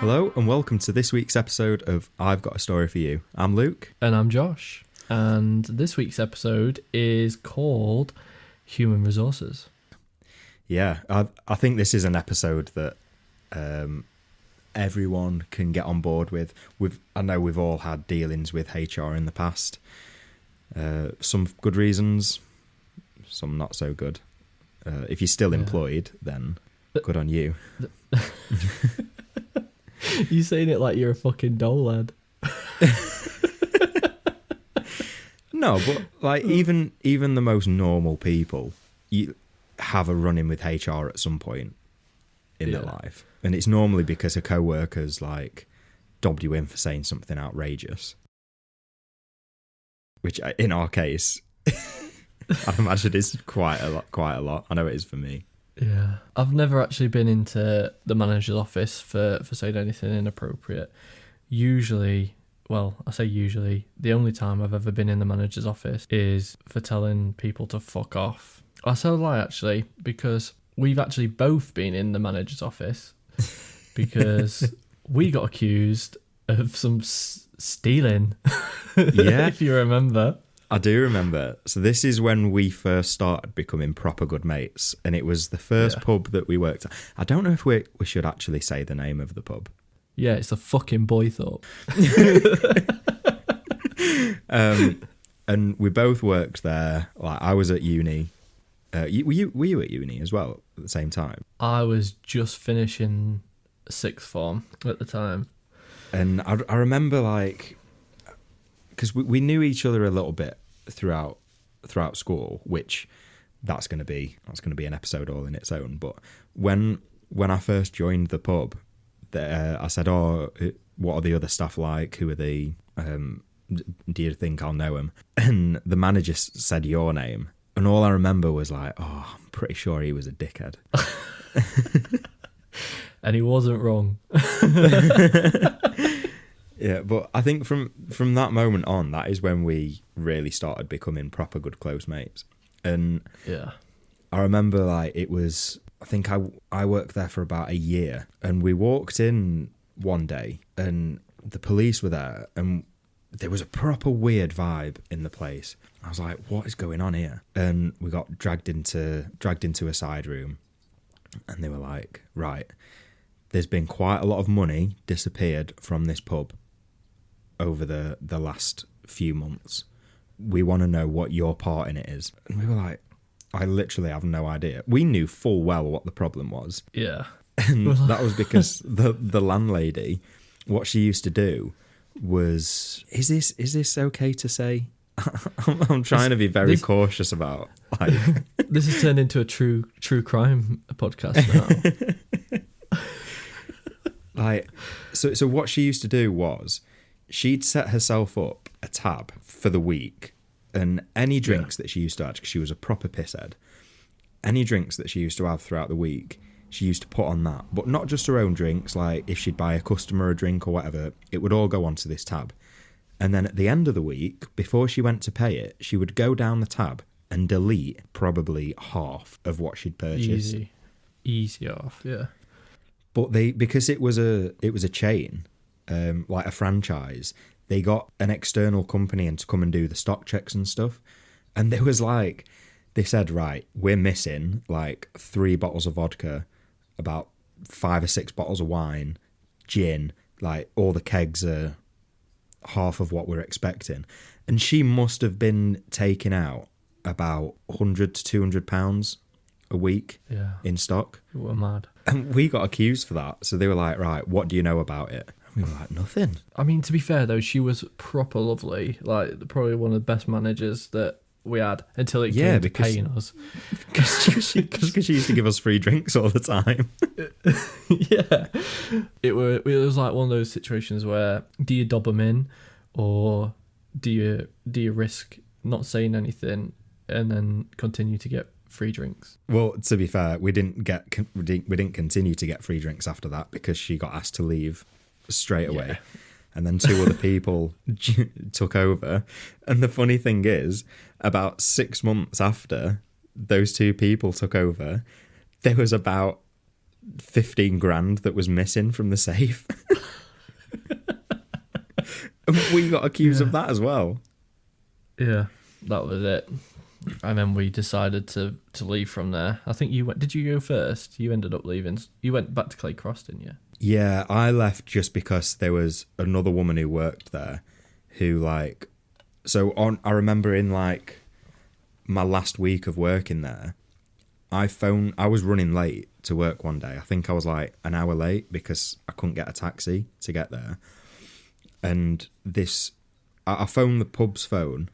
Hello and welcome to this week's episode of I've Got a Story for You. I'm Luke. And I'm Josh. And this week's episode is called Human Resources. Yeah, I think this is an episode that everyone can get on board with. I know we've all had dealings with HR in the past. Some good reasons, some not so good. If you're still employed, then good on you. You saying it like you're a fucking dole lad. No, but like even the most normal people, you have a run-in with HR at some point in their life, and it's normally because a co-worker's like dobbed you in for saying something outrageous, which in our case, I imagine is quite a lot. I know it is for me. Yeah, I've never actually been into the manager's office for saying anything inappropriate. Usually, well, I say usually, the only time I've ever been in the manager's office is for telling people to fuck off. I say a lie, actually, because we've actually both been in the manager's office because we got accused of some stealing. Yeah. If you remember. I do remember. So this is when we first started becoming proper good mates, and it was the first pub that we worked at. I don't know if we should actually say the name of the pub. Yeah, it's a fucking Boythorpe. And we both worked there. Like I was at uni. Were you at uni as well at the same time? I was just finishing sixth form at the time. And I remember like, because we knew each other a little bit throughout school, which that's going to be an episode all in its own. But when I first joined the pub, I said, "Oh, what are the other staff like? Who are they? Do you think I'll know them?" And the manager said your name, and all I remember was like, "Oh, I'm pretty sure he was a dickhead." And he wasn't wrong. Yeah, but I think from that moment on, that is when we really started becoming proper good close mates. And yeah, I remember like it was, I think I worked there for about a year, and we walked in one day and the police were there, and there was a proper weird vibe in the place. I was like, what is going on here? And we got dragged into a side room, and they were like, right, there's been quite a lot of money disappeared from this pub over the last few months. We want to know what your part in it is. And we were like, I literally have no idea. We knew full well what the problem was. Yeah. And that was because the landlady, what she used to do was, is this okay to say? I'm trying to be very cautious about like this has turned into a true crime podcast now. Like so what she used to do was she'd set herself up a tab for the week, and any drinks that she used to have, because she was a proper pisshead, any drinks that she used to have throughout the week, she used to put on that. But not just her own drinks, like if she'd buy a customer a drink or whatever, it would all go onto this tab. And then at the end of the week, before she went to pay it, she would go down the tab and delete probably half of what she'd purchased. Easy off, yeah. But because it was a chain, like a franchise, they got an external company in to come and do the stock checks and stuff. And there was like, they said, right, we're missing like 3 bottles of vodka, about 5 or 6 bottles of wine, gin, like all the kegs are half of what we're expecting. And she must have been taking out about £100 to £200 a week in stock. We're mad. And we got accused for that. So they were like, right, what do you know about it? And we were like, nothing. I mean, to be fair though, she was proper lovely. Like probably one of the best managers that we had until it came to paying us. Because she used to give us free drinks all the time. Yeah. It was like one of those situations where do you dob them in, or do you risk not saying anything and then continue to get free drinks? Well, to be fair, we didn't continue to get free drinks after that because she got asked to leave straight away. Yeah. And then 2 other people took over. And the funny thing is, about 6 months after those 2 people took over, there was about 15 grand that was missing from the safe. And we got accused of that as well. Yeah, that was it. And then we decided to leave from there. I think you went. Did you go first? You ended up leaving. You went back to Clay Cross, didn't you? Yeah, I left just because there was another woman who worked there who, like... So I remember in, like, my last week of working there, I was running late to work one day. I think I was, like, an hour late because I couldn't get a taxi to get there. And I phoned the pub's phone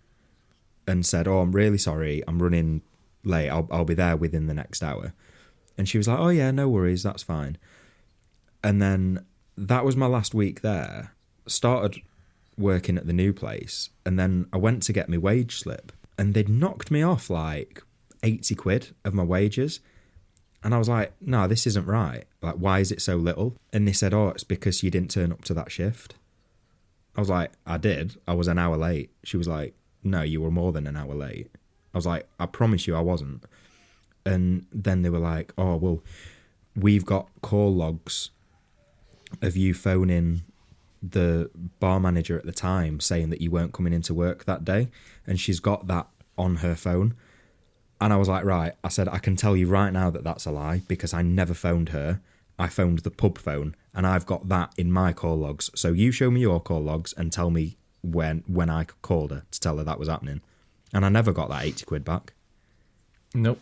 and said, "Oh, I'm really sorry, I'm running late. I'll be there within the next hour." And she was like, "Oh yeah, no worries, that's fine." And then that was my last week there. Started working at the new place, and then I went to get my wage slip, and they'd knocked me off like 80 quid of my wages. And I was like, "No, this isn't right. Like, why is it so little?" And they said, "Oh, it's because you didn't turn up to that shift." I was like, "I did. I was an hour late." She was like, "No, you were more than an hour late." I was like, "I promise you I wasn't." And then they were like, "Oh, well, we've got call logs of you phoning the bar manager at the time saying that you weren't coming into work that day." And she's got that on her phone. And I was like, right. I said, "I can tell you right now that that's a lie because I never phoned her. I phoned the pub phone and I've got that in my call logs. So you show me your call logs and tell me when I called her to tell her that was happening." And I never got that 80 quid back. Nope.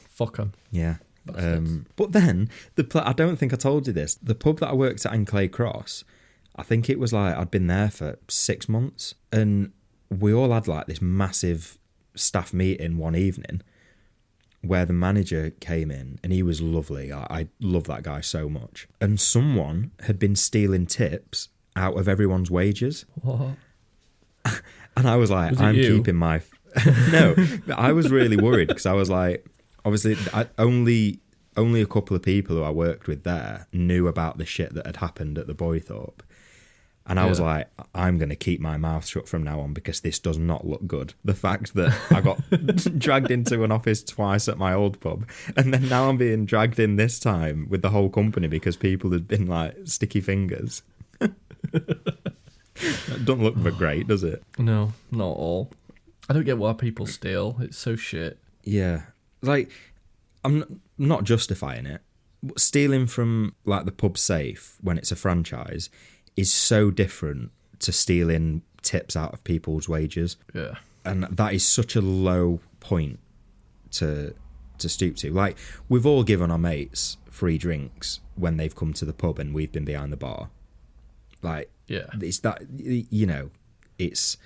Fuck 'em. Yeah. But then, I don't think I told you this. The pub that I worked at in Clay Cross, I think it was like I'd been there for 6 months. And we all had like this massive staff meeting one evening where the manager came in, and he was lovely. I love that guy so much. And someone had been stealing tips out of everyone's wages. What? And I was like, I'm keeping my... No, I was really worried because I was like, obviously, only a couple of people who I worked with there knew about the shit that had happened at the Boythorpe. And I was like, I'm going to keep my mouth shut from now on because this does not look good. The fact that I got dragged into an office twice at my old pub, and then now I'm being dragged in this time with the whole company because people had been like sticky fingers. That doesn't look great, does it? No, not at all. I don't get why people steal. It's so shit. Yeah. Like, I'm not justifying it. Stealing from like the pub safe when it's a franchise is so different to stealing tips out of people's wages. Yeah. And that is such a low point to stoop to. Like, we've all given our mates free drinks when they've come to the pub and we've been behind the bar. Like, yeah, it's that, you know, it's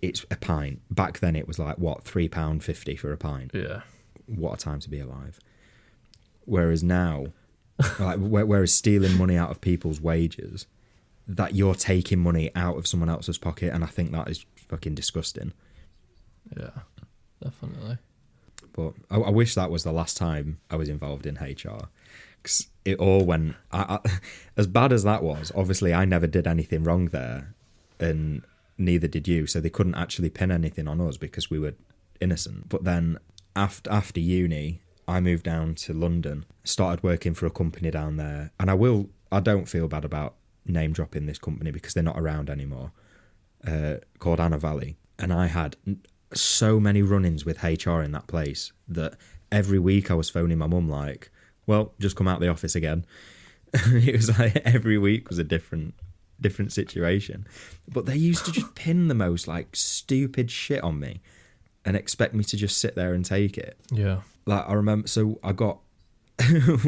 a pint. Back then it was like, what, £3.50 for a pint? Yeah. What a time to be alive. Whereas now, like, whereas stealing money out of people's wages, that you're taking money out of someone else's pocket, and I think that is fucking disgusting. Yeah, definitely. But I wish that was the last time I was involved in HR, because it all went... as bad as that was, obviously I never did anything wrong there, and neither did you, so they couldn't actually pin anything on us because we were innocent. But then after uni, I moved down to London, started working for a company down there, and I don't feel bad about name dropping this company because they're not around anymore, called Anna Valley. And I had so many run-ins with HR in that place that every week I was phoning my mum like, "Well, just come out the office again." It was like every week was a different situation. But they used to just pin the most like stupid shit on me and expect me to just sit there and take it. Yeah. Like, I remember, so I got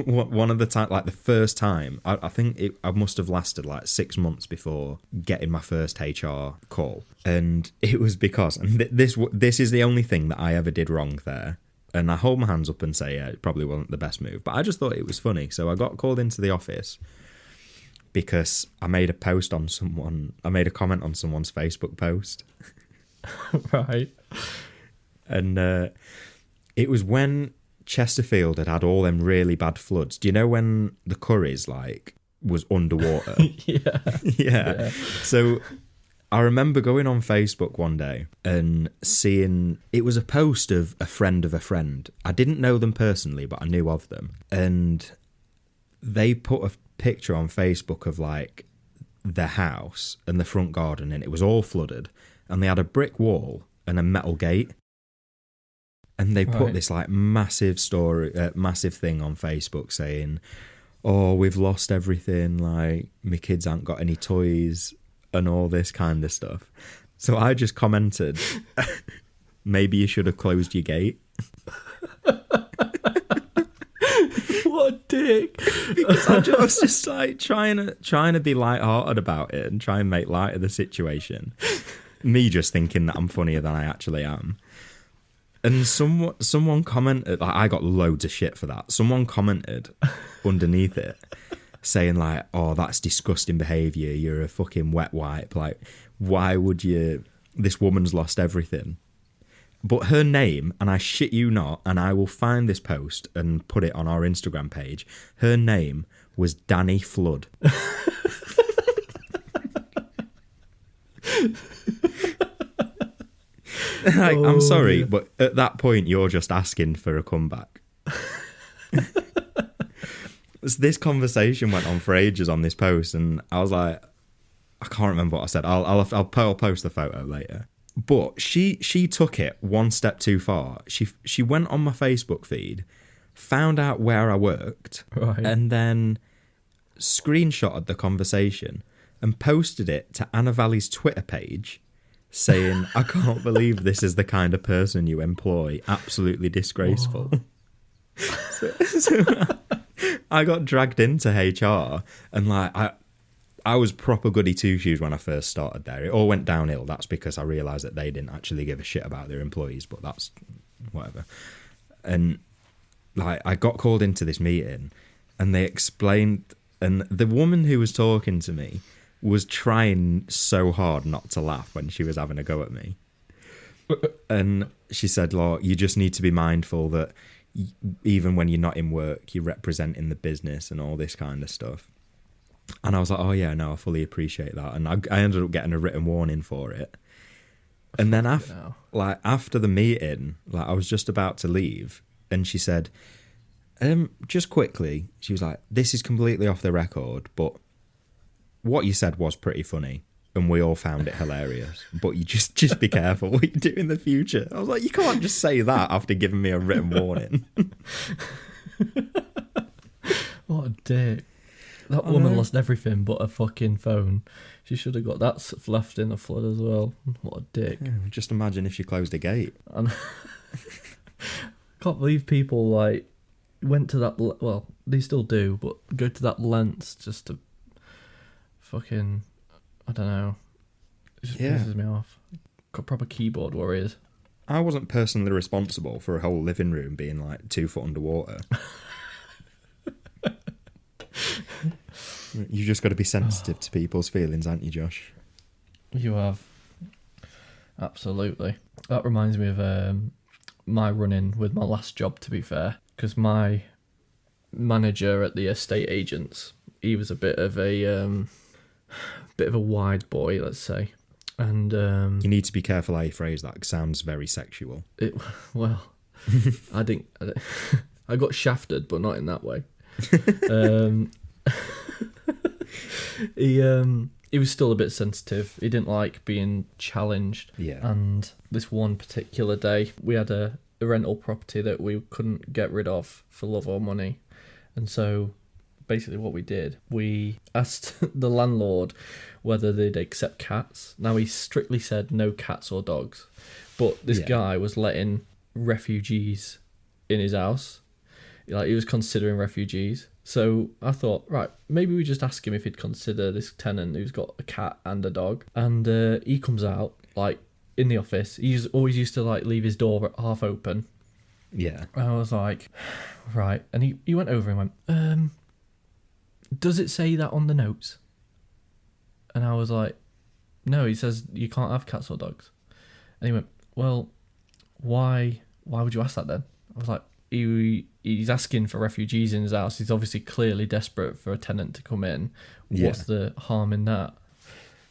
one of the time, like the first time, I think I must have lasted like 6 months before getting my first HR call. And it was because, and this is the only thing that I ever did wrong there. And I hold my hands up and say, yeah, it probably wasn't the best move, but I just thought it was funny. So I got called into the office because I made a comment on someone's Facebook post. Right. And it was when Chesterfield had all them really bad floods. Do you know when the Currys like was underwater? Yeah. So I remember going on Facebook one day and seeing it was a post of a friend of a friend. I didn't know them personally, but I knew of them. And they put a picture on Facebook of like their house and the front garden, and it was all flooded, and they had a brick wall and a metal gate, and they put this like massive thing on Facebook saying, oh, we've lost everything, like my kids haven't got any toys and all this kind of stuff. So I just commented, maybe you should have closed your gate. What a dick. Because I was just like trying to be lighthearted about it and try and make light of the situation. Me just thinking that I'm funnier than I actually am. And someone commented, like, I got loads of shit for that. Someone commented underneath it saying like, oh, that's disgusting behaviour. You're a fucking wet wipe. Like, why would you... This woman's lost everything. But her name, and I shit you not, and I will find this post and put it on our Instagram page, her name was Danny Flood. Like, I'm sorry, but at that point, you're just asking for a comeback. This conversation went on for ages on this post, and I was like, I can't remember what I said. I'll post the photo later. But she took it one step too far. She went on my Facebook feed, found out where I worked, and then screenshotted the conversation and posted it to Anna Valley's Twitter page, saying, I can't believe this is the kind of person you employ. Absolutely disgraceful. So I got dragged into HR, and like I was proper goody two-shoes when I first started there. It all went downhill. That's because I realised that they didn't actually give a shit about their employees, but that's whatever. And like, I got called into this meeting, and they explained, and the woman who was talking to me was trying so hard not to laugh when she was having a go at me. And she said, look, you just need to be mindful that even when you're not in work, you're representing the business and all this kind of stuff. And I was like, oh yeah, no, I fully appreciate that. And I ended up getting a written warning for it. And then after the meeting, like, I was just about to leave, and she said, just quickly, she was like, this is completely off the record, but what you said was pretty funny, and we all found it hilarious. But you just be careful what you do in the future. I was like, you can't just say that after giving me a written warning. What a dick. That woman lost everything but a fucking phone. She should have got that left in a flood as well. What a dick. Yeah, just imagine if she closed a gate. And can't believe people like went to that... Well, they still do, but go to that lengths just to fucking... I don't know. It just pisses me off. Got proper keyboard warriors. I wasn't personally responsible for a whole living room being like 2 foot underwater. You just got to be sensitive to people's feelings, aren't you, Josh? You have. Absolutely. That reminds me of my run-in with my last job, to be fair, because my manager at the estate agents, he was a bit of a wide boy, let's say. And you need to be careful how you phrase that. It sounds very sexual. I got shafted, but not in that way. He was still a bit sensitive. He didn't like being challenged. Yeah. And this one particular day, we had a rental property that we couldn't get rid of for love or money. And so basically what we did, we asked the landlord whether they'd accept cats. Now, he strictly said no cats or dogs. But this guy was letting refugees in his house. Like, he was considering refugees. So I thought, right, maybe we just ask him if he'd consider this tenant who's got a cat and a dog. And he comes out, like, in the office. He always used to, like, leave his door half open. Yeah. And I was like, right. And he went over and went, does it say that on the notes? And I was like, no, he says you can't have cats or dogs. And he went, well, why would you ask that then? I was like, he's asking for refugees in his house. He's obviously clearly desperate for a tenant to come in. What's the harm in that?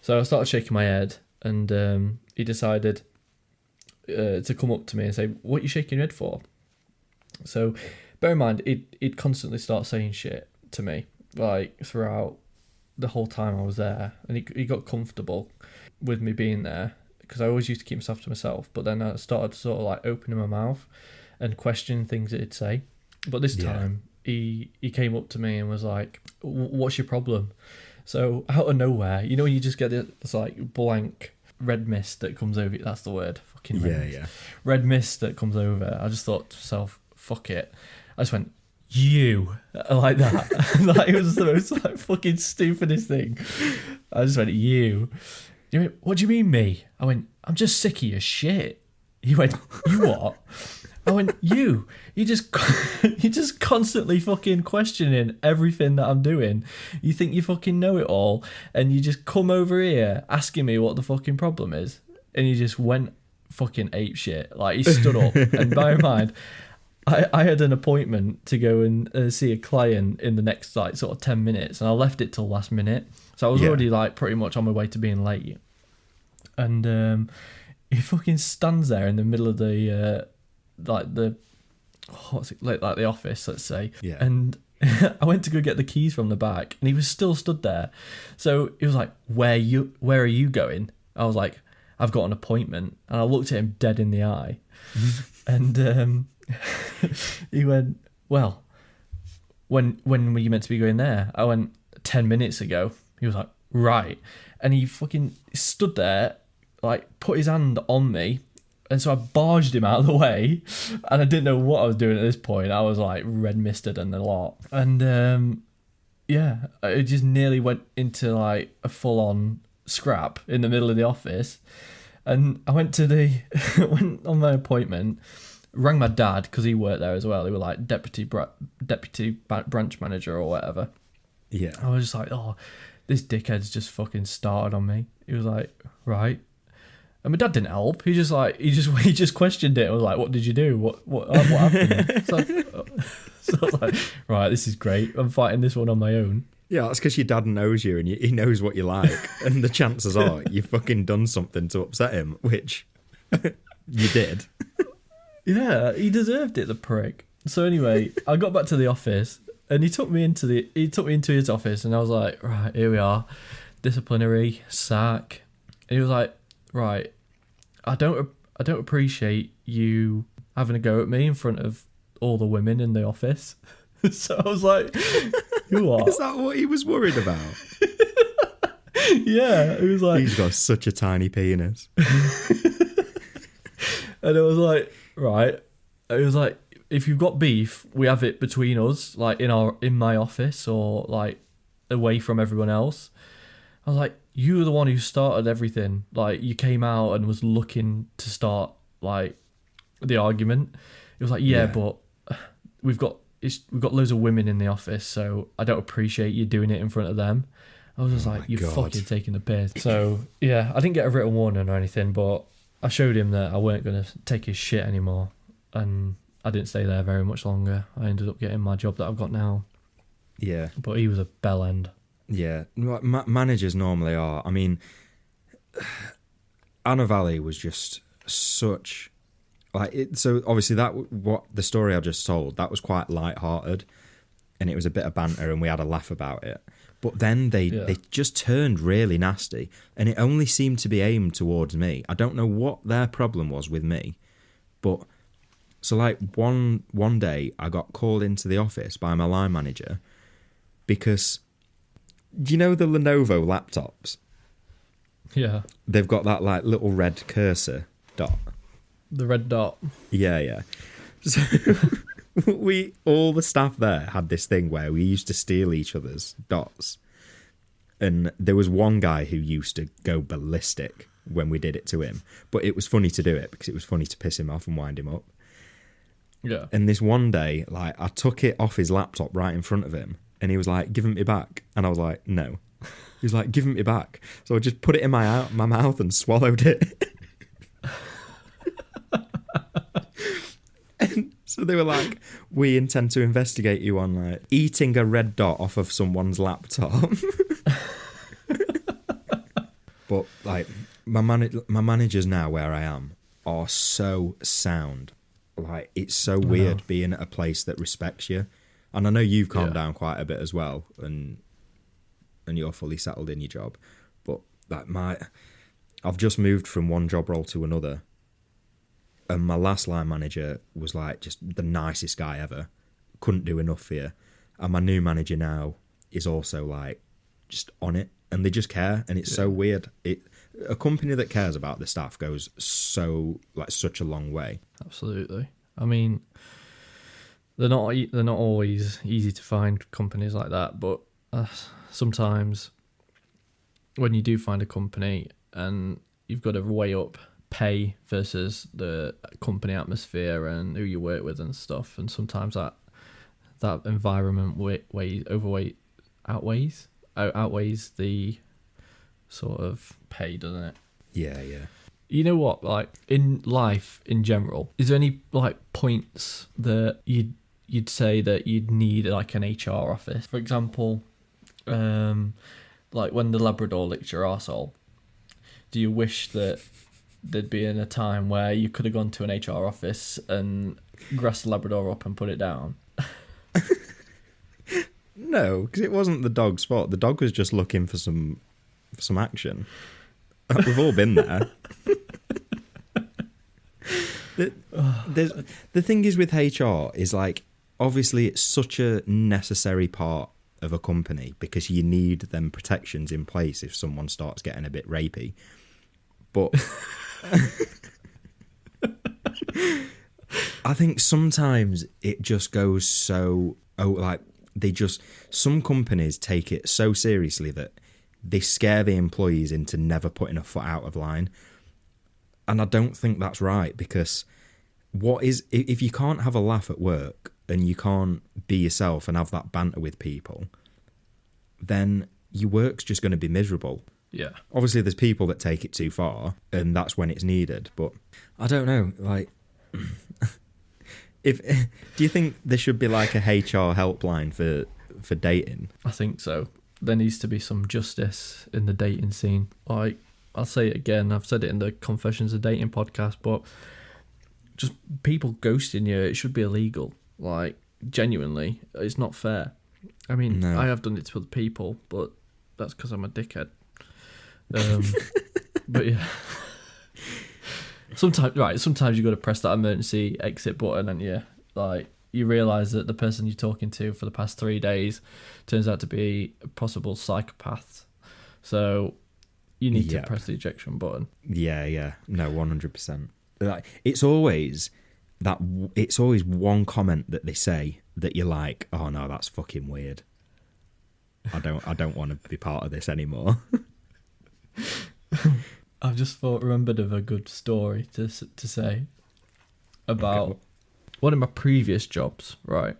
So I started shaking my head, and he decided to come up to me and say, what are you shaking your head for? So bear in mind, he'd constantly start saying shit to me, like, throughout the whole time I was there, and he got comfortable with me being there, because I always used to keep myself to myself, but then I started sort of like opening my mouth and questioning things that he'd say. But this time he came up to me and was like, what's your problem? So out of nowhere, you know when you just get this like blank red mist that comes over you, that's the word, fucking red mist. Red mist that comes over, I just thought to myself, fuck it. I just went, you, like that. Like, it was the most like fucking stupidest thing. I just went, you. He went, what do you mean me? I went, I'm just sick of your shit. He went, you what? I went, you just constantly fucking questioning everything that I'm doing. You think you fucking know it all, and you just come over here asking me what the fucking problem is, and he just went fucking ape shit. Like, he stood up, and bear in mind, I had an appointment to go and see a client in the next like sort of 10 minutes, and I left it till last minute, so I was already like pretty much on my way to being late, and he fucking stands there in the middle of the like the like the office, let's say, and I went to go get the keys from the back, and he was still stood there. So he was like, where are you going? I was like, I've got an appointment. And I looked at him dead in the eye, and he went, well, when were you meant to be going there? I went, 10 minutes ago. He was like, right. And he fucking stood there, like, put his hand on me, and so I barged him out of the way, and I didn't know what I was doing at this point. I was like red misted and a lot, and it just nearly went into like a full on scrap in the middle of the office. And I went went on my appointment, rang my dad because he worked there as well. He was like deputy branch manager or whatever. Yeah, I was just like, oh, this dickhead's just fucking started on me. He was like, right. And my dad didn't help. He just questioned it. I was like, what did you do? What happened? So I was like, right, this is great. I'm fighting this one on my own. Yeah, that's because your dad knows you and he knows what you like. And the chances are you've fucking done something to upset him, which you did. Yeah, he deserved it, the prick. So anyway, I got back to the office, and he took me into his office, and I was like, right, here we are. Disciplinary, sack. And he was like, right, I don't appreciate you having a go at me in front of all the women in the office. So I was like, you what? Is that what he was worried about? Yeah, it was like, he's got such a tiny penis. And I was like, right. It was like, if you've got beef, we have it between us, like in my office or like away from everyone else. I was like, you were the one who started everything. Like, you came out and was looking to start like the argument. It was like, yeah. But we've got loads of women in the office, so I don't appreciate you doing it in front of them. I was just like, you're fucking taking the piss. So yeah, I didn't get a written warning or anything, but I showed him that I weren't going to take his shit anymore, and I didn't stay there very much longer. I ended up getting my job that I've got now. Yeah. But he was a bell end. Yeah. Managers normally are. I mean, Anna Valley was just such... So obviously what the story I just told, that was quite light-hearted, and it was a bit of banter, and we had a laugh about it. But then they just turned really nasty, and it only seemed to be aimed towards me. I don't know what their problem was with me, but so like one day I got called into the office by my line manager because, do you know the Lenovo laptops? Yeah. They've got that like little red cursor dot. The red dot. Yeah. So all the staff there had this thing where we used to steal each other's dots. And there was one guy who used to go ballistic when we did it to him. But it was funny to do it because it was funny to piss him off and wind him up. Yeah. And this one day, like, I took it off his laptop right in front of him, and he was like, give it me back. And I was like, no. He was like, give it me back. So I just put it in my mouth and swallowed it. And so they were like, we intend to investigate you on like eating a red dot off of someone's laptop. But like my managers now where I am are so sound. Like, it's so weird being at a place that respects you. And I know you've calmed down quite a bit as well, and you're fully settled in your job. But I've just moved from one job role to another, and my last line manager was like just the nicest guy ever. Couldn't do enough for you. And my new manager now is also like just on it, and they just care, and it's so weird. A company that cares about the staff goes such a long way. Absolutely. I mean, they're not always easy to find companies like that, but sometimes when you do find a company and you've got to weigh up pay versus the company atmosphere and who you work with and stuff, and sometimes that environment outweighs the sort of pay, doesn't it? Yeah. You know what, like in life in general, is there any like points that you'd say that you'd need like an HR office? For example, like when the Labrador licked your arsehole, do you wish that there'd be in a time where you could have gone to an HR office and grassed the Labrador up and put it down? No, because it wasn't the dog's fault. The dog was just looking for some action. We've all been there. The thing is with HR is like, obviously it's such a necessary part of a company because you need them protections in place if someone starts getting a bit rapey. But I think sometimes it just goes so, some companies take it so seriously that they scare the employees into never putting a foot out of line. And I don't think that's right, because if you can't have a laugh at work and you can't be yourself and have that banter with people, then your work's just going to be miserable. Yeah. Obviously, there's people that take it too far, and that's when it's needed. But I don't know, like, do you think there should be like a HR helpline for dating? I think so. There needs to be some justice in the dating scene. Like, I'll say it again, I've said it in the Confessions of Dating podcast, but just people ghosting you, it should be illegal. Like, genuinely, it's not fair. I mean, no. I have done it to other people, but that's because I'm a dickhead. But yeah. Sometimes you've got to press that emergency exit button, and you realise that the person you're talking to for the past 3 days turns out to be a possible psychopath. So you need to press the ejection button. Yeah. No, 100%. Like, it's always one comment that they say that you're like, oh no, that's fucking weird. I don't want to be part of this anymore. I've just remembered of a good story to say about one of my previous jobs. Right,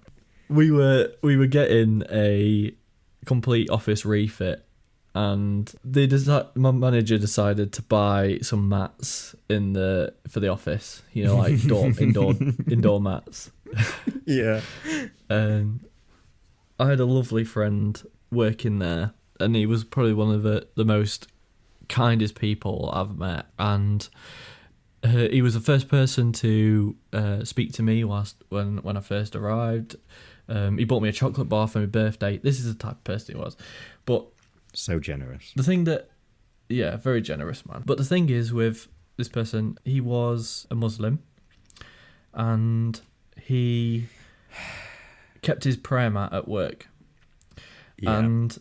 we were getting a complete office refit, and my manager decided to buy some mats for the office. You know, like indoor mats. Yeah. And I had a lovely friend working there, and he was probably one of the most kindest people I've met, and he was the first person to speak to me when I first arrived. He bought me a chocolate bar for my birthday. This is the type of person he was. But so generous. The thing very generous man. But the thing is with this person, he was a Muslim, and he kept his prayer mat at work. Yeah. And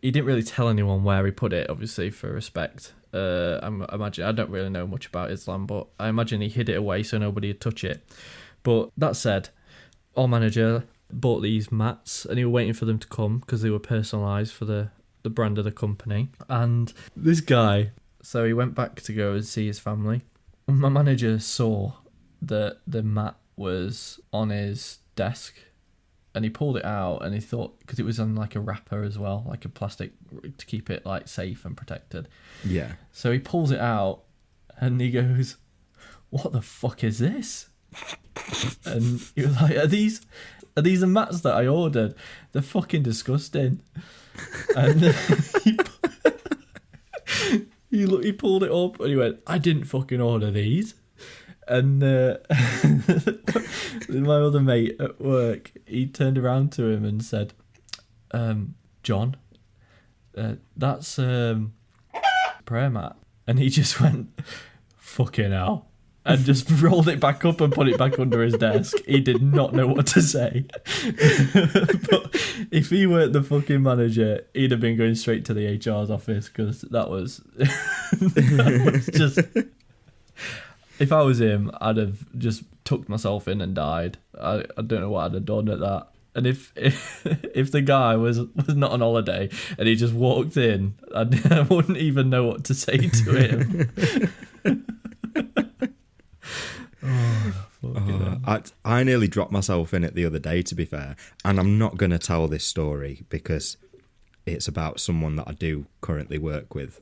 he didn't really tell anyone where he put it, obviously, for respect. I don't really know much about Islam, but I imagine he hid it away so nobody would touch it. But that said, our manager bought these mats, and he was waiting for them to come because they were personalised for the brand of the company. And this guy, so he went back to go and see his family. My manager saw that the mat was on his desk, and he pulled it out, and he thought, because it was on like a wrapper as well, like a plastic, to keep it like safe and protected. Yeah. So he pulls it out, and he goes, "What the fuck is this?" And he was like, "Are these the mats that I ordered? They're fucking disgusting." And he pulled it up, and he went, "I didn't fucking order these." And my other mate at work, he turned around to him and said, John, that's prayer mat. And he just went, fucking hell. And just rolled it back up and put it back under his desk. He did not know what to say. But if he weren't the fucking manager, he'd have been going straight to the HR's office, because that was just... If I was him, I'd have just tucked myself in and died. I don't know what I'd have done at that. And if the guy was not on holiday and he just walked in, I wouldn't even know what to say to him. I nearly dropped myself in it the other day, to be fair, and I'm not going to tell this story because it's about someone that I do currently work with,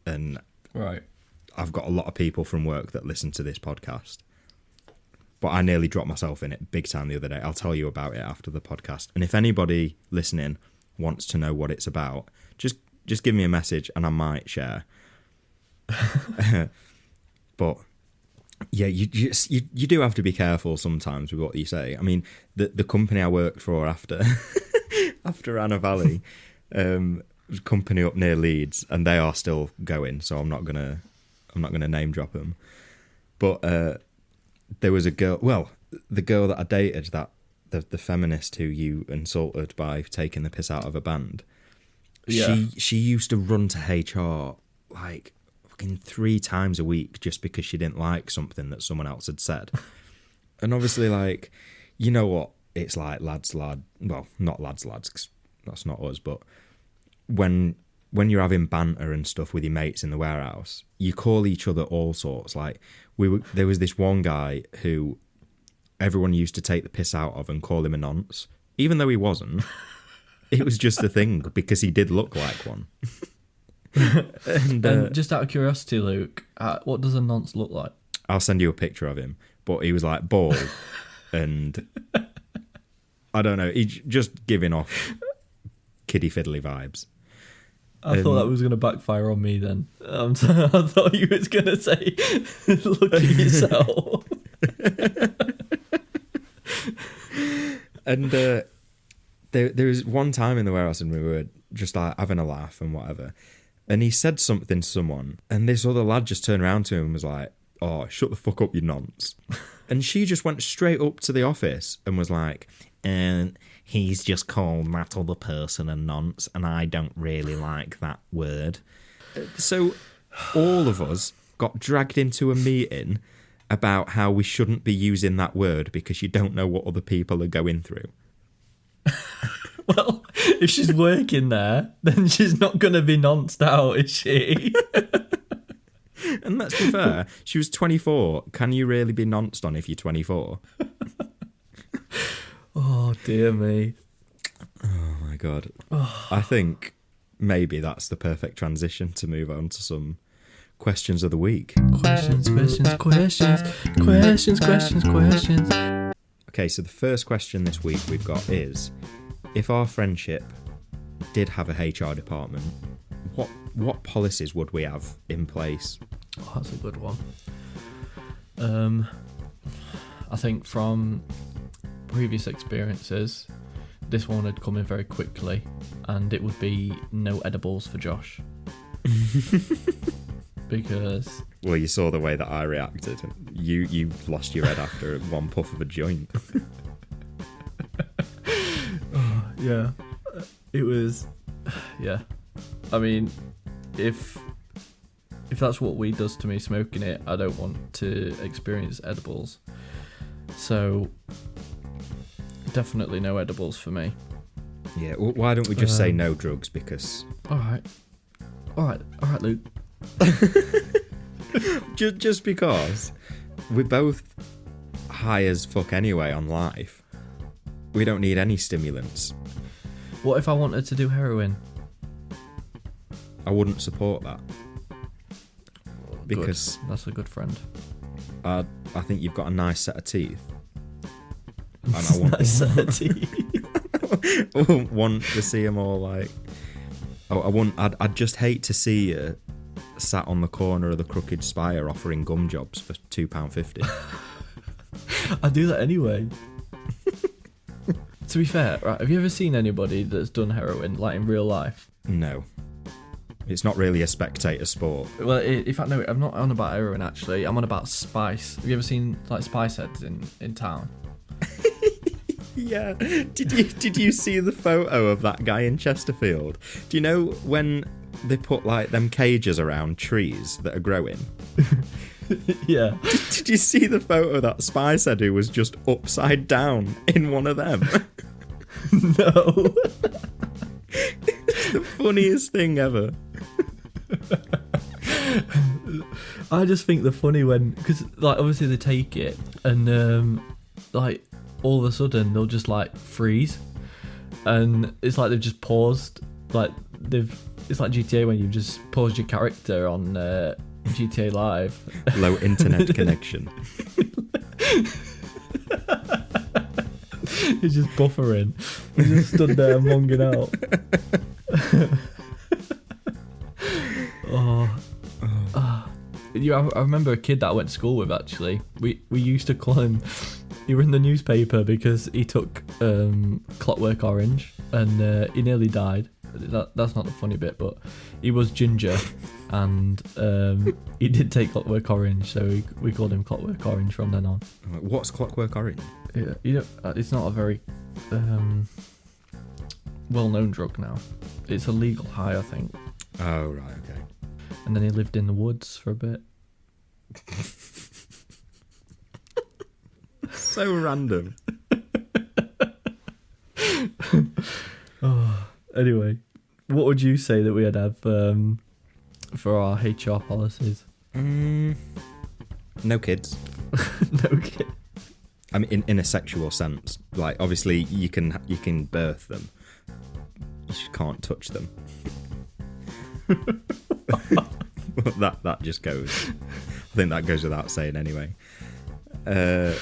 and right, I've got a lot of people from work that listen to this podcast, but I nearly dropped myself in it big time the other day. I'll tell you about it after the podcast, and if anybody listening wants to know what it's about, just give me a message and I might share. But yeah, you do have to be careful sometimes with what you say. I mean, the company I worked for after Anna Valley, was a company up near Leeds, and they are still going. So I'm not gonna name drop them. But there was a girl. Well, the girl that I dated, that the feminist who you insulted by taking the piss out of a band. Yeah. She used to run to HR like 3 times a week just because she didn't like something that someone else had said. And obviously, like, you know what it's like, well, not lads, 'cause that's not us, but when you're having banter and stuff with your mates in the warehouse, you call each other all sorts. Like, there was this one guy who everyone used to take the piss out of and call him a nonce, even though he wasn't. It was just a thing because he did look like one. And just out of curiosity, Luke, what does a nonce look like? I'll send you a picture of him, but he was like bald and I don't know, he's just giving off kiddie fiddly vibes. I thought that was going to backfire on me then. I thought you was going to say, look at yourself. And there was one time in the warehouse and we were just like having a laugh and whatever. And he said something to someone, and this other lad just turned around to him and was like, "Oh, shut the fuck up, you nonce." And she just went straight up to the office and was like, "And he's just called that other person a nonce, and I don't really like that word." So all of us got dragged into a meeting about how we shouldn't be using that word because you don't know what other people are going through. Well, if she's working there, then she's not going to be nonced out, is she? And let's be fair, she was 24. Can you really be nonced on if you're 24? Oh, dear me. Oh, my God. I think maybe that's the perfect transition to move on to some questions of the week. Questions. Okay, so the first question this week we've got is, if our friendship did have a HR department, what policies would we have in place? Oh, that's a good one. I think from previous experiences, this one had come in very quickly, and it would be no edibles for Josh. Because... Well, you saw the way that I reacted. You lost your head after one puff of a joint. Yeah, it was. Yeah, I mean, if that's what weed does to me, smoking it, I don't want to experience edibles. So definitely no edibles for me. Yeah, well, why don't we just say no drugs? Because all right, Luke. just because we're both high as fuck anyway on life. We don't need any stimulants. What if I wanted to do heroin? I wouldn't support that. Because good. That's a good friend. I think you've got a nice set of teeth. And I want nice set of teeth. I wouldn't want to see them all like... I'd just hate to see you sat on the corner of the Crooked Spire offering gum jobs for £2.50. I do that anyway. To be fair, right, have you ever seen anybody that's done heroin, like in real life? No. It's not really a spectator sport. Well, in fact, no, I'm not on about heroin, actually. I'm on about spice. Have you ever seen, like, spice heads in town? Yeah. Did you see the photo of that guy in Chesterfield? Do you know when they put, like, them cages around trees that are growing? Yeah. Did you see the photo of that spice head who was just upside down in one of them? No. It's the funniest thing ever. I just think the funny when, because like obviously they take it and like all of a sudden they'll just like freeze, and it's like they've just paused, like it's like GTA when you've just paused your character on GTA Live. Low internet connection. He's just buffering. He just stood there monging out. I remember a kid that I went to school with, actually. We used to call him, he was in the newspaper because he took Clockwork Orange and he nearly died. That's not the funny bit, but he was ginger and he did take Clockwork Orange, so we called him Clockwork Orange from then on. What's Clockwork Orange? Yeah, it's not a very well-known drug now. It's a legal high, I think. Oh, right, okay. And then he lived in the woods for a bit. So random. Anyway, what would you say that we'd have for our HR policies? No kids. No kid. I mean, in a sexual sense, like obviously you can birth them, you just can't touch them. that just goes. I think that goes without saying anyway. And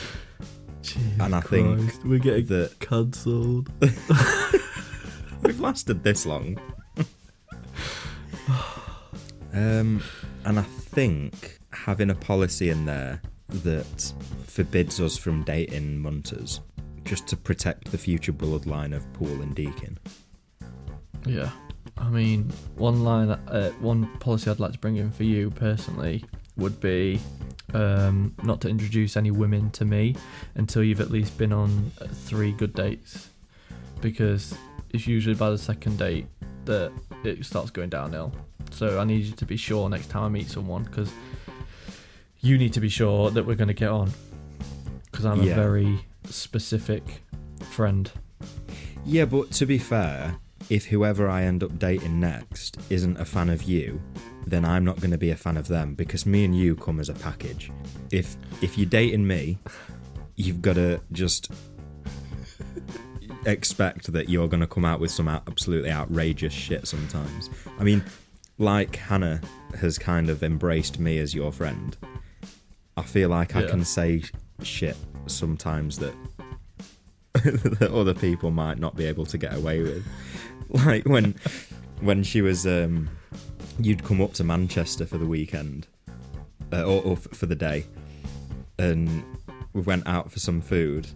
I think we're getting cancelled. We've lasted this long. And I think having a policy in there that forbids us from dating munters, just to protect the future bloodline of Poole and Deakin. Yeah, I mean, one policy I'd like to bring in for you personally would be not to introduce any women to me until you've at least been on 3 good dates, because it's usually by the second date that it starts going downhill. So I need you to be sure next time I meet someone, because you need to be sure that we're going to get on, because I'm a very specific friend. Yeah, but to be fair, if whoever I end up dating next isn't a fan of you, then I'm not going to be a fan of them, because me and you come as a package. If you're dating me, you've got to just expect that you're going to come out with some absolutely outrageous shit sometimes. I mean, like Hannah has kind of embraced me as your friend, I feel like I can say shit sometimes that that other people might not be able to get away with. Like when she was you'd come up to Manchester for the weekend or for the day, and we went out for some food,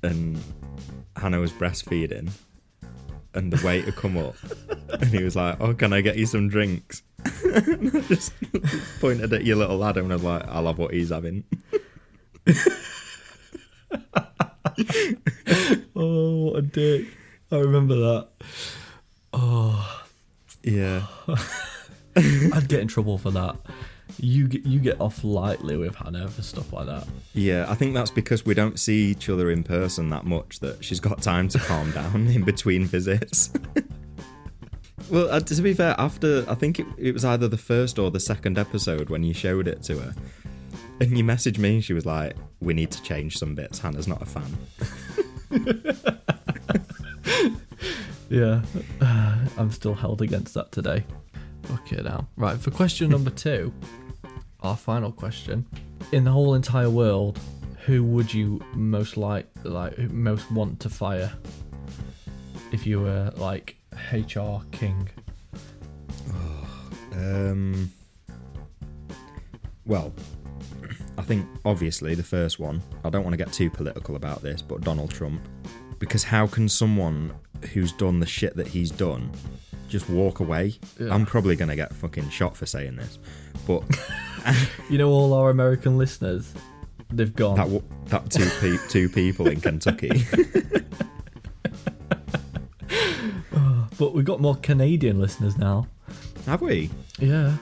and Hannah was breastfeeding, and the waiter come up and he was like, "Oh, can I get you some drinks?" And I just pointed at your little Adam and I was like, "I'll have what he's having." Oh, what a dick. I remember that. Oh. Yeah. I'd get in trouble for that. You get off lightly with Hannah for stuff like that. Yeah, I think that's because we don't see each other in person that much, that she's got time to calm down in between visits. Well, to be fair, after, I think it was either the first or the second episode when you showed it to her, and you messaged me and she was like, "We need to change some bits, Hannah's not a fan." Yeah, I'm still held against that today. Okay, now. Right, for question number 2, our final question. In the whole entire world, who would you most most want to fire if you were like HR king? well, I think obviously the first one, I don't want to get too political about this, but Donald Trump. Because how can someone who's done the shit that he's done just walk away? Yeah. I'm probably going to get fucking shot for saying this. But You know, all our American listeners, they've gone. that two people in Kentucky. But we've got more Canadian listeners now. Have we? Yeah.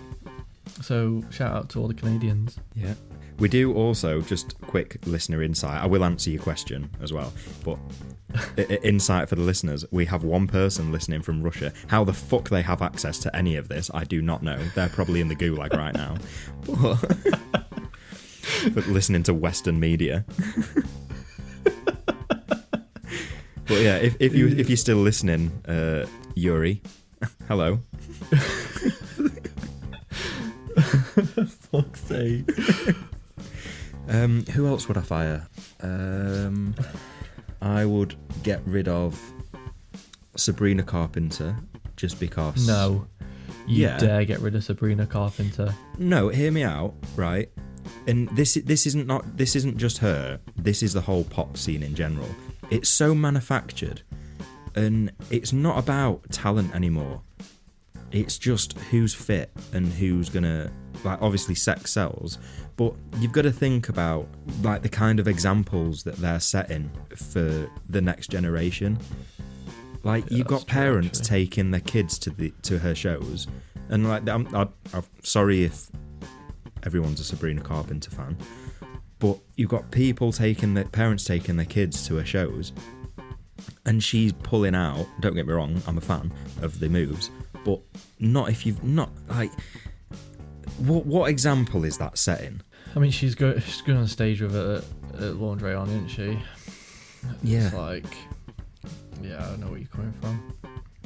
So shout out to all the Canadians. Yeah. We do also, just quick listener insight, I will answer your question as well, but insight for the listeners, we have one person listening from Russia. How the fuck they have access to any of this, I do not know. They're probably in the gulag right now. But listening to Western media. But yeah, if you're still listening, Yuri, hello. Fuck's sake. Who else would I fire? I would get rid of Sabrina Carpenter just because. No. You Yeah. dare get rid of Sabrina Carpenter. No, hear me out, right? And this isn't just her. This is the whole pop scene in general. It's so manufactured, and it's not about talent anymore. It's just who's fit and who's gonna, like, obviously sex sells, but you've got to think about like the kind of examples that they're setting for the next generation. Like, you've got that's true, parents actually. taking their kids to her shows, and like I'm sorry if everyone's a Sabrina Carpenter fan, but you've got parents taking their kids to her shows, and she's pulling out. Don't get me wrong, I'm a fan of the moves, but not if you've not, like, what example is that setting? I mean, she's going on stage with a lingerie on, isn't she? Yeah. It's like, yeah, I know where you're coming from.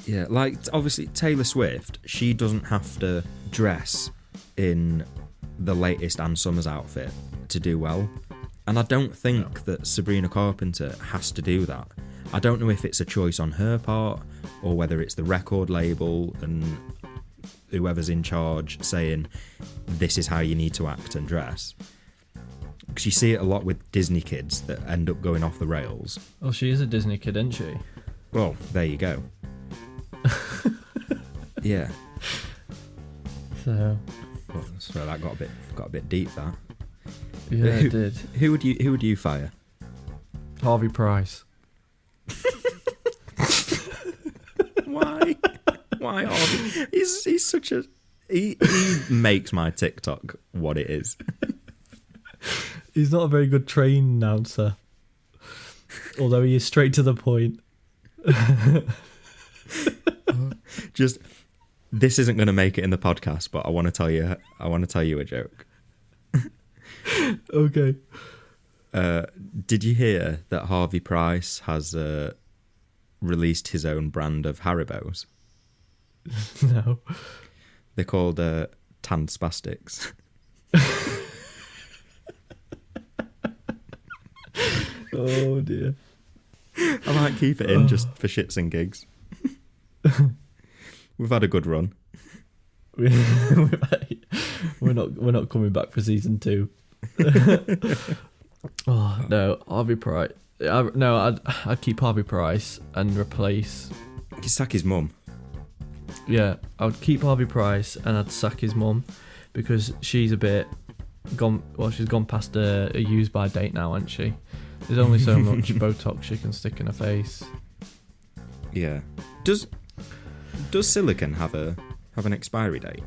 Yeah, like, obviously Taylor Swift, she doesn't have to dress in the latest Ann Summers outfit to do well, and I don't think that Sabrina Carpenter has to do that. I don't know if it's a choice on her part or whether it's the record label and whoever's in charge saying this is how you need to act and dress. Because you see it a lot with Disney kids that end up going off the rails. Well, she is a Disney kid, isn't she? Well, there you go. Yeah. So Well, so that got a bit deep. That. yeah, it did. Who would you fire? Harvey Price. Why? Why Harvey? He's such a he makes my TikTok what it is. He's not a very good train announcer, although he is straight to the point. Just, this isn't going to make it in the podcast, but I want to tell you a joke. Okay. Did you hear that Harvey Price has released his own brand of Haribos? No. They're called Tanned Spastics. Oh dear. I might keep it in just for shits and gigs. We've had a good run. We're not coming back for season 2. Oh no, Harvey Price. I'd keep Harvey Price and replace. You sack his mum. Yeah, I would keep Harvey Price and I'd sack his mum because she's a bit gone. Well, she's gone past a use by date now, hasn't she? There's only so much Botox she can stick in her face. Yeah. Does silicone have an expiry date?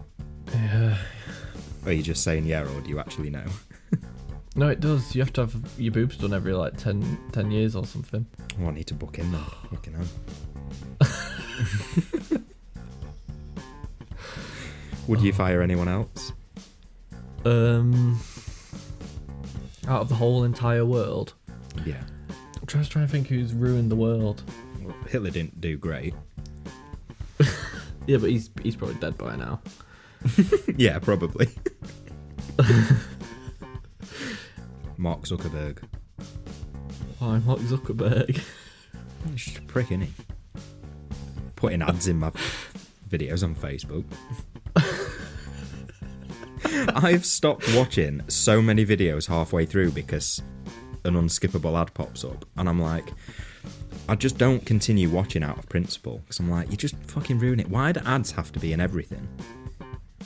Yeah. Or are you just saying yeah, or do you actually know? No, it does. You have to have your boobs done every like 10 years or something. Oh, I need to book in then. Fucking hell. Would you fire anyone else? Out of the whole entire world. Yeah. I'm trying to think who's ruined the world. Well, Hitler didn't do great. Yeah, but he's probably dead by now. Yeah, probably. Mark Zuckerberg. Why, Mark Zuckerberg? He's just a prick, isn't he? Putting ads in my videos on Facebook. I've stopped watching so many videos halfway through because an unskippable ad pops up, and I'm like, I just don't continue watching out of principle because I'm like, you just fucking ruin it. Why do ads have to be in everything?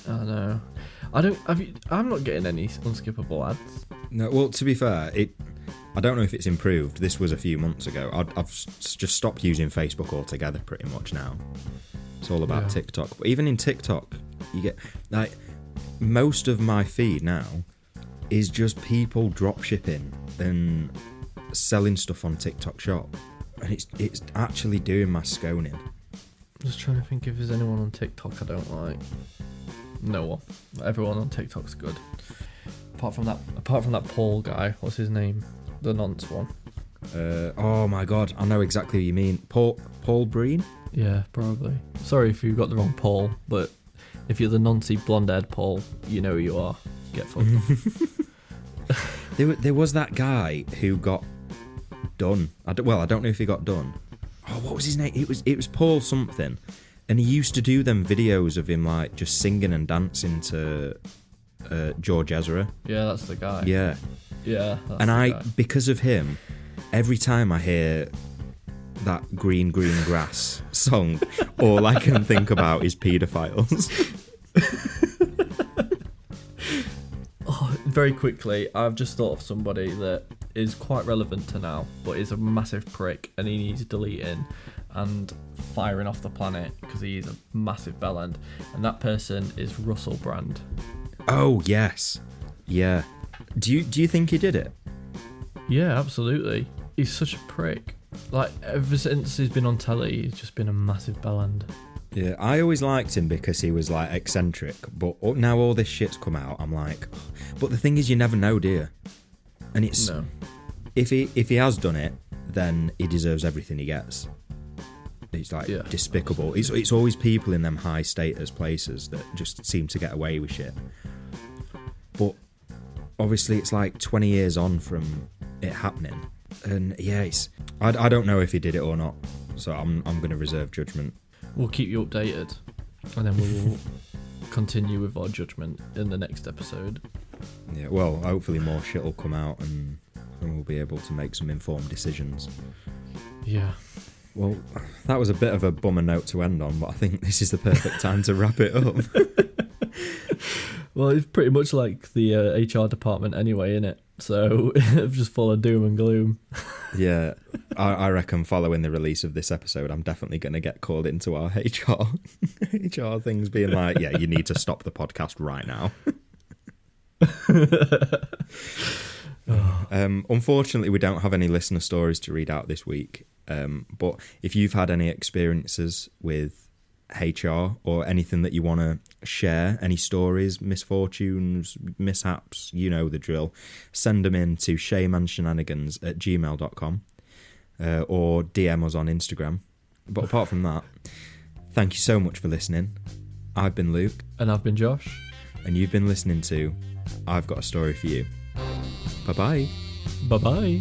I know. I'm not getting any unskippable ads. No, well, to be fair, I don't know if it's improved. This was a few months ago. I've just stopped using Facebook altogether pretty much now. It's all about TikTok. But even in TikTok, you get, like, most of my feed now is just people drop shipping and selling stuff on TikTok Shop. And it's actually doing my sconing. I'm just trying to think if there's anyone on TikTok I don't like. No one. Everyone on TikTok's good. Apart from that Paul guy, what's his name? The nonce one. Oh my god, I know exactly what you mean. Paul Breen? Yeah, probably. Sorry if you got the wrong Paul, but if you're the noncy blonde-haired Paul, you know who you are. Get fucked. There was that guy who got done. I don't know if he got done. Oh, what was his name? It was Paul something, and he used to do them videos of him like just singing and dancing to George Ezra. Yeah, that's the guy. Yeah. Yeah. Because of him, every time I hear that Green Grass song, all I can think about is paedophiles. Oh, very quickly, I've just thought of somebody that is quite relevant to now, but is a massive prick, and he needs deleting and firing off the planet because he's a massive bellend, and that person is Russell Brand. Oh yes, yeah. Do you think he did it? Yeah, absolutely. He's such a prick. Like, ever since he's been on telly, he's just been a massive bellend. Yeah, I always liked him because he was like eccentric, but now all this shit's come out, I'm like, but the thing is, you never know, do you? And it's if he has done it, then he deserves everything he gets. It's like despicable. It's always people in them high status places that just seem to get away with shit. But obviously, it's like 20 years on from it happening, and yeah, I don't know if he did it or not, so I'm going to reserve judgment. We'll keep you updated, and then we'll continue with our judgment in the next episode. Yeah, well, hopefully more shit will come out, and we'll be able to make some informed decisions. Yeah. Well, that was a bit of a bummer note to end on, but I think this is the perfect time to wrap it up. Well, it's pretty much like the HR department anyway, innit? So it's just full of doom and gloom. Yeah, I reckon following the release of this episode, I'm definitely going to get called into our HR things, being like, yeah, you need to stop the podcast right now. Unfortunately, we don't have any listener stories to read out this week. But if you've had any experiences with HR or anything that you want to share, any stories, misfortunes, mishaps, you know the drill, send them in to shaymanshenanigans@gmail.com or DM us on Instagram. But apart from that, thank you so much for listening. I've been Luke. And I've been Josh. And you've been listening to I've Got a Story for You. Bye-bye. Bye-bye.